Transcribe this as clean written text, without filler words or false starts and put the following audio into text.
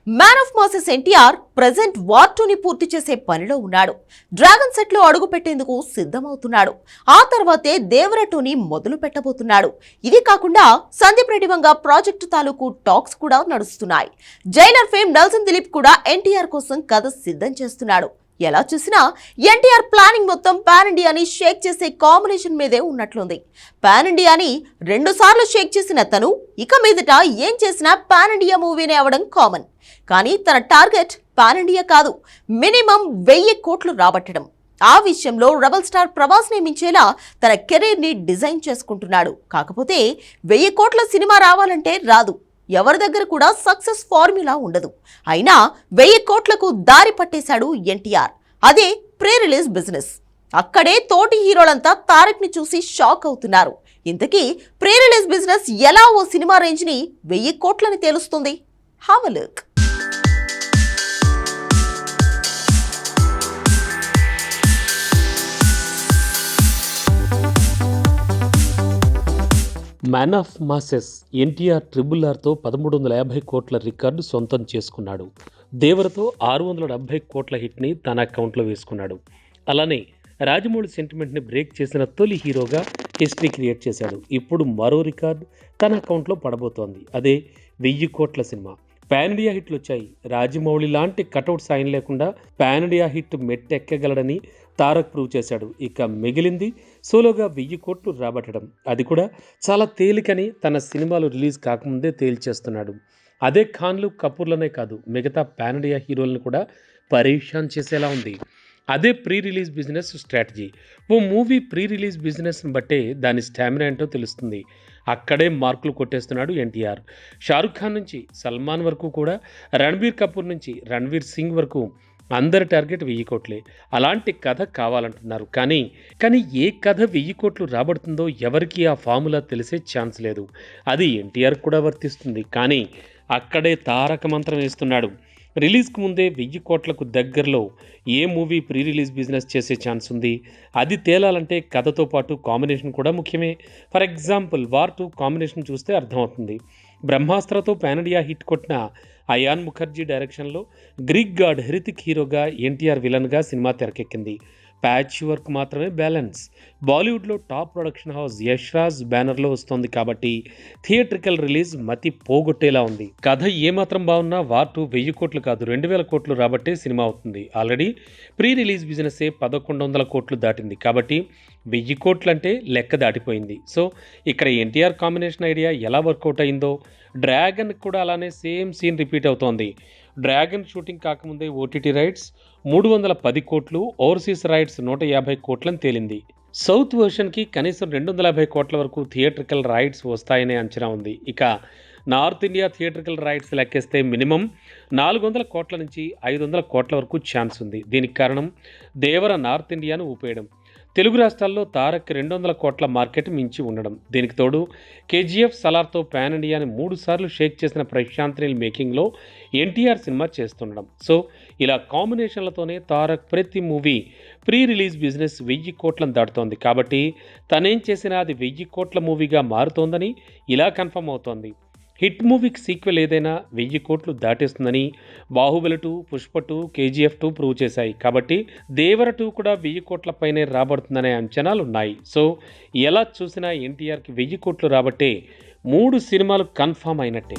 Man of masses NTR present war 2ని పూర్తి చేసే పనిలో ఉన్నాడు. డ్రాగన్ సెట్ లో అడుగు పెట్టేందుకు సిద్ధమవుతున్నాడు. ఆ తర్వాతే దేవర 2ని మొదలు పెట్టబోతున్నాడు. ఇది కాకుండా సందీప్ రెడ్డి వంగ ప్రాజెక్టు తాలూకు టాక్స్ కూడా నడుస్తున్నాయి. జైలర్ ఫేమ్ నెల్సన్ దిలీప్ కూడా ఎన్టీఆర్ కోసం కథ సిద్ధం చేస్తున్నాడు. ఎలా చూసినా ఎన్టీఆర్ ప్లానింగ్ మొత్తం పాన్ ఇండియాని షేక్ చేసే కాంబినేషన్ మీదే ఉన్నట్లుంది. పాన్ ఇండియాని 2 సార్లు షేక్ చేసిన తను ఇక మీదట ఏం చేసినా పాన్ ఇండియా మూవీనే అవడం కామన్. కానీ తన టార్గెట్ పాన్ ఇండియా కాదు, మినిమం 1000 కోట్లు రాబట్టడం. ఆ విషయంలో రెబల్ స్టార్ ప్రభాస్ ని మించేలా తన కెరీర్ ని డిజైన్ చేసుకుంటున్నాడు. కాకపోతే 1000 కోట్ల సినిమా రావాలంటే రాదు. ఎవరి దగ్గర కూడా సక్సెస్ ఫార్ములా ఉండదు. అయినా 1000 కోట్లకు దారి పట్టేశాడు ఎన్టీఆర్. అదే ప్రీ రిలీజ్ బిజినెస్. అక్కడే తోటి హీరోలంతా తారక్ ని చూసి షాక్ అవుతున్నారు. ఇంతకీ ప్రీ రిలీజ్ బిజినెస్ ఎలా ఓ సినిమా రేంజ్ ని 1000 కోట్లని తేలుస్తుంది? Have a look. Man of masses NTR RRRతో 1350 కోట్ల రికార్డు సొంతం చేసుకున్నాడు. దేవరతో 670 కోట్ల హిట్ని తన అకౌంట్లో వేసుకున్నాడు. అలానే రాజమౌళి సెంటిమెంట్ని బ్రేక్ చేసిన తొలి హీరోగా హిస్టరీ క్రియేట్ చేశాడు. ఇప్పుడు మరో రికార్డు తన అకౌంట్లో పడబోతోంది. అదే 1000 కోట్ల సినిమా. పాన్ ఇండియా హిట్లు వచ్చాయి. రాజమౌళి లాంటి కటౌట్ సాయం లేకుండా పాన్ ఇండియా హిట్ మెట్టెక్కగలడని తారక్ ప్రూవ్ చేశాడు. ఇక మిగిలింది సోలోగా 1000 కోట్లు రాబట్టడం. అది కూడా చాలా తేలికని తన సినిమాలు రిలీజ్ కాకముందే తేల్చేస్తున్నాడు. అదే ఖాన్లు కపూర్లనే కాదు, మిగతా పాన్ ఇండియా హీరోలను కూడా పరేషాన్ చేసేలా ఉంది. అదే ప్రీ రిలీజ్ బిజినెస్ స్ట్రాటజీ. ఓ మూవీ ప్రీ రిలీజ్ బిజినెస్ని బట్టే దాని స్టామినా ఏంటో తెలుస్తుంది. అక్కడే మార్కులు కొట్టేస్తున్నాడు ఎన్టీఆర్. షారుఖ్ ఖాన్ నుంచి సల్మాన్ వరకు కూడా, రణబీర్ కపూర్ నుంచి రణ్వీర్ సింగ్ వరకు అందరి టార్గెట్ 1000 కోట్లే. అలాంటి కథ కావాలంటున్నారు. కానీ ఏ కథ 1000 కోట్లు రాబడుతుందో ఎవరికి ఆ ఫార్ములా తెలిసే ఛాన్స్ లేదు. అది ఎన్టీఆర్ కూడా వర్తిస్తుంది. కానీ అక్కడే తారక మంత్రం వేస్తున్నాడు. రిలీజ్కి ముందే 1000 కోట్లకు దగ్గరలో ఏ మూవీ ప్రీ రిలీజ్ బిజినెస్ చేసే ఛాన్స్ ఉంది? అది తేలాలంటే కథతో పాటు కాంబినేషన్ కూడా ముఖ్యమే. ఫర్ ఎగ్జాంపుల్ వార్ 2 కాంబినేషన్ చూస్తే అర్థమవుతుంది. బ్రహ్మాస్త్రతో పాన్ ఇండియా హిట్ కొట్టిన అయాన్ ముఖర్జీ డైరెక్షన్లో గ్రీక్ గాడ్ హృతిక్ హీరోగా, ఎన్టీఆర్ విలన్గా సినిమా తెరకెక్కింది. ప్యాచ్ వర్క్ మాత్రమే బ్యాలెన్స్. బాలీవుడ్లో top production house Yash Raj బ్యానర్లో వస్తుంది కాబట్టి థియేట్రికల్ రిలీజ్ మతి పోగొట్టేలా ఉంది. కథ ఏమాత్రం బాగున్నా వార్ 2 1000 కోట్లు కాదు 2000 కోట్లు రాబట్టే సినిమా అవుతుంది. ఆల్రెడీ ప్రీ రిలీజ్ బిజినెస్సే 1100 కోట్లు దాటింది. కాబట్టి 1000 కోట్లు అంటే లెక్క దాటిపోయింది. సో ఇక్కడ ఎన్టీఆర్ కాంబినేషన్ ఐడియా ఎలా వర్కౌట్ అయిందో డ్రాగన్ కూడా అలానే సేమ్ సీన్ రిపీట్ అవుతోంది. డ్రాగన్ షూటింగ్ కాకముందే ఓటీటీ రైట్స్ 310 కోట్లు, ఓవర్సీస్ రైట్స్ 150 కోట్లని తేలింది. సౌత్ వర్షన్కి కనీసం 250 కోట్ల వరకు థియేట్రికల్ రైట్స్ వస్తాయనే అంచనా ఉంది. ఇక నార్త్ ఇండియా థియేట్రికల్ రైట్స్ లెక్కేస్తే మినిమం 400 కోట్ల నుంచి 500 కోట్ల వరకు ఛాన్స్ ఉంది. దీనికి కారణం దేవర నార్త్ ఇండియాను ఊపేయడం. తెలుగు రాష్ట్రాల్లో తారక్ 200 కోట్ల మార్కెట్ మించి ఉండడం. దీనికి తోడు కేజీఎఫ్ సలార్తో పాన్ ఇండియాని 3 సార్లు షేక్ చేసిన ప్రశాంత్ నీల్ మేకింగ్లో ఎన్టీఆర్ సినిమా చేస్తుండడం. సో ఇలా కాంబినేషన్లతోనే తారక్ ప్రతి మూవీ ప్రీ రిలీజ్ బిజినెస్ 1000 కోట్లను దాటుతోంది. కాబట్టి తనేం చేసినా అది 1000 కోట్ల మూవీగా మారుతోందని ఇలా కన్ఫర్మ్ అవుతోంది. హిట్ మూవీకి సీక్వెల్ ఏదైనా 1000 కోట్లు దాటేస్తుందని బాహుబలి 2, పుష్ప 2, KGF 2 ప్రూవ్ చేశాయి. కాబట్టి దేవర 2 కూడా 1000 కోట్ల పైనే రాబడుతుందనే అంచనాలు ఉన్నాయి. సో ఎలా చూసినా ఎన్టీఆర్కి 1000 కోట్లు రాబట్టే 3 సినిమాలు కన్ఫర్మ్ అయినట్టే.